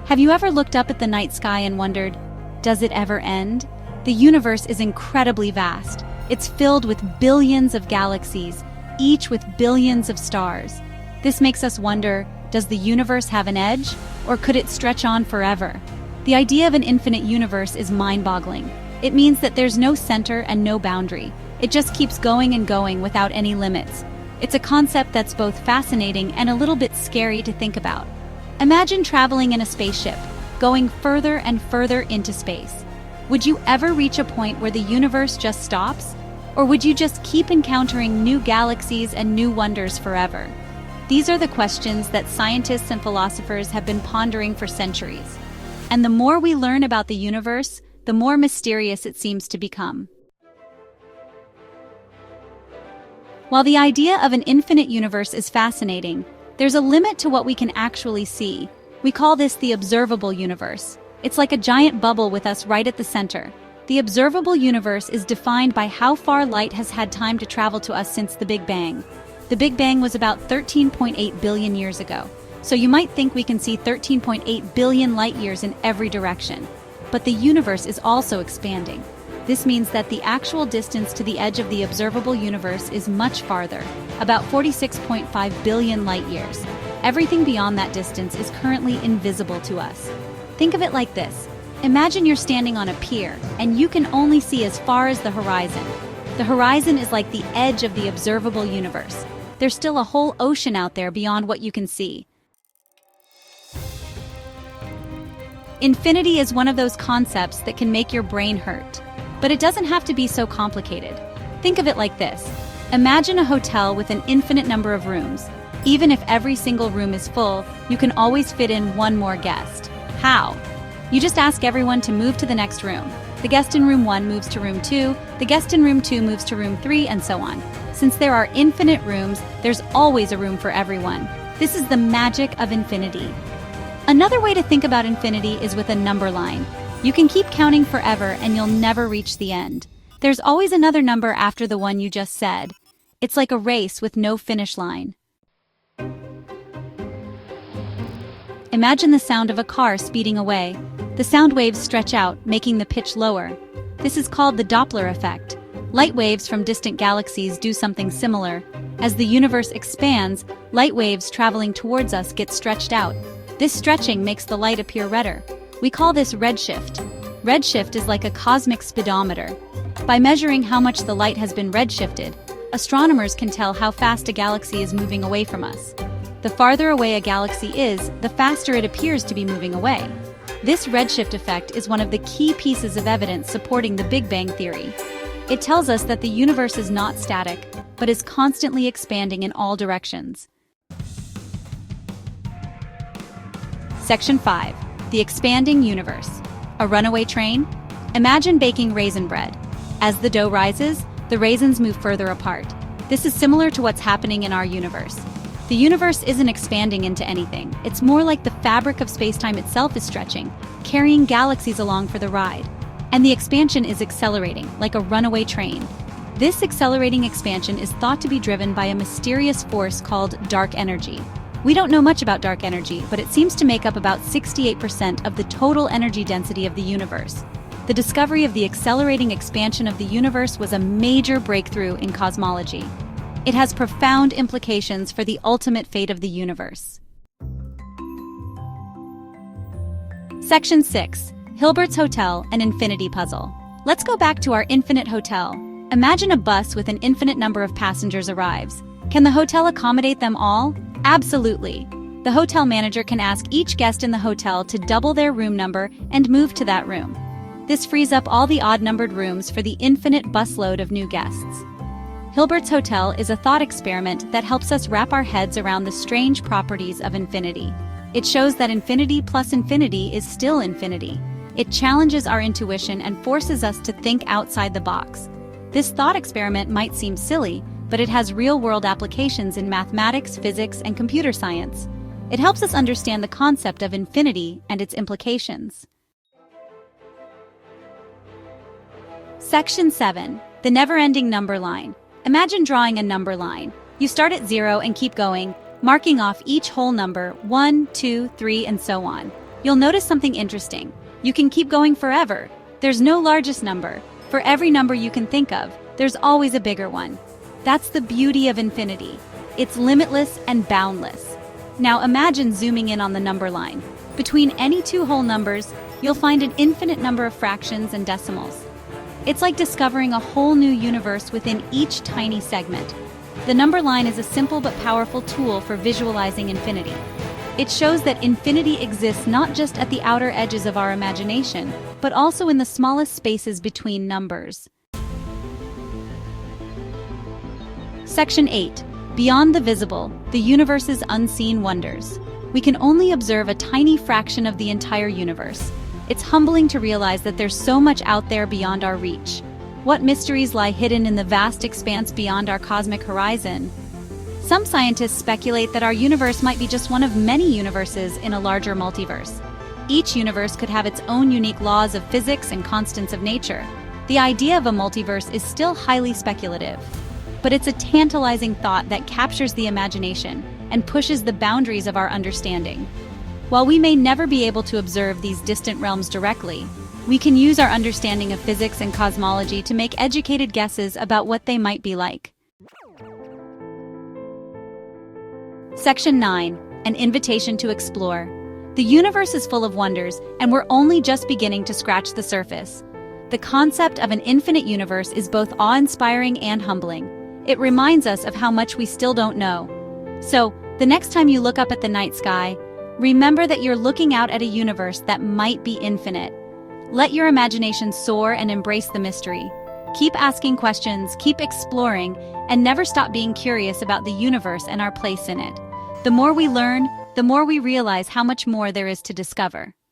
Have you ever looked up at the night sky and wondered, does it ever end? The universe is incredibly vast. It's filled with billions of galaxies, each with billions of stars. This makes us wonder, does the universe have an edge, or could it stretch on forever? The idea of an infinite universe is mind-boggling. It means that there's no center and no boundary. It just keeps going and going without any limits. It's a concept that's both fascinating and a little bit scary to think about. Imagine traveling in a spaceship, going further and further into space. Would you ever reach a point where the universe just stops? Or would you just keep encountering new galaxies and new wonders forever? These are the questions that scientists and philosophers have been pondering for centuries. And the more we learn about the universe, the more mysterious it seems to become. While the idea of an infinite universe is fascinating, there's a limit to what we can actually see. We call this the observable universe. It's like a giant bubble with us right at the center. The observable universe is defined by how far light has had time to travel to us since the Big Bang. The Big Bang was about 13.8 billion years ago, so you might think we can see 13.8 billion light years in every direction. But the universe is also expanding. This means that the actual distance to the edge of the observable universe is much farther, about 46.5 billion light years. Everything beyond that distance is currently invisible to us. Think of it like this. Imagine you're standing on a pier, and you can only see as far as the horizon. The horizon is like the edge of the observable universe. There's still a whole ocean out there beyond what you can see. Infinity is one of those concepts that can make your brain hurt. But it doesn't have to be so complicated. Think of it like this. Imagine a hotel with an infinite number of rooms. Even if every single room is full, you can always fit in one more guest. How? You just ask everyone to move to the next room. The guest in room 1 moves to room 2, the guest in room 2 moves to room 3, and so on. Since there are infinite rooms, there's always a room for everyone. This is the magic of infinity. Another way to think about infinity is with a number line. You can keep counting forever and you'll never reach the end. There's always another number after the one you just said. It's like a race with no finish line. Imagine the sound of a car speeding away. The sound waves stretch out, making the pitch lower. This is called the Doppler effect. Light waves from distant galaxies do something similar. As the universe expands, light waves traveling towards us get stretched out. This stretching makes the light appear redder. We call this redshift. Redshift is like a cosmic speedometer. By measuring how much the light has been redshifted, astronomers can tell how fast a galaxy is moving away from us. The farther away a galaxy is, the faster it appears to be moving away. This redshift effect is one of the key pieces of evidence supporting the Big Bang theory. It tells us that the universe is not static, but is constantly expanding in all directions. Section 5. The expanding universe. A runaway train? Imagine baking raisin bread. As the dough rises, the raisins move further apart. This is similar to what's happening in our universe. The universe isn't expanding into anything. It's more like the fabric of space-time itself is stretching, carrying galaxies along for the ride. And the expansion is accelerating, like a runaway train. This accelerating expansion is thought to be driven by a mysterious force called dark energy. We don't know much about dark energy, but it seems to make up about 68% of the total energy density of the universe. The discovery of the accelerating expansion of the universe was a major breakthrough in cosmology. It has profound implications for the ultimate fate of the universe. Section 6. Hilbert's Hotel, an Infinity Puzzle. Let's go back to our infinite hotel. Imagine a bus with an infinite number of passengers arrives. Can the hotel accommodate them all? Absolutely. The hotel manager can ask each guest in the hotel to double their room number and move to that room. This frees up all the odd-numbered rooms for the infinite busload of new guests. Hilbert's Hotel is a thought experiment that helps us wrap our heads around the strange properties of infinity. It shows that infinity plus infinity is still infinity. It challenges our intuition and forces us to think outside the box. This thought experiment might seem silly, but it has real-world applications in mathematics, physics, and computer science. It helps us understand the concept of infinity and its implications. Section 7. The never-ending number line. Imagine drawing a number line. You start at 0 and keep going, marking off each whole number, 1, 2, 3, and so on. you'll notice something interesting. You can keep going forever. There's no largest number. For every number you can think of, there's always a bigger one. That's the beauty of infinity. It's limitless and boundless. Now imagine zooming in on the number line. Between any two whole numbers, you'll find an infinite number of fractions and decimals. It's like discovering a whole new universe within each tiny segment. The number line is a simple but powerful tool for visualizing infinity. It shows that infinity exists not just at the outer edges of our imagination, but also in the smallest spaces between numbers. Section 8. Beyond the visible, the universe's unseen wonders. We can only observe a tiny fraction of the entire universe. It's humbling to realize that there's so much out there beyond our reach. What mysteries lie hidden in the vast expanse beyond our cosmic horizon? Some scientists speculate that our universe might be just one of many universes in a larger multiverse. Each universe could have its own unique laws of physics and constants of nature. The idea of a multiverse is still highly speculative, but it's a tantalizing thought that captures the imagination and pushes the boundaries of our understanding. While we may never be able to observe these distant realms directly, we can use our understanding of physics and cosmology to make educated guesses about what they might be like. Section 9. An invitation to explore. The universe is full of wonders, and we're only just beginning to scratch the surface. The concept of an infinite universe is both awe-inspiring and humbling. It reminds us of how much we still don't know. So, the next time you look up at the night sky, remember that you're looking out at a universe that might be infinite. Let your imagination soar and embrace the mystery. Keep asking questions, keep exploring, and never stop being curious about the universe and our place in it. The more we learn, the more we realize how much more there is to discover.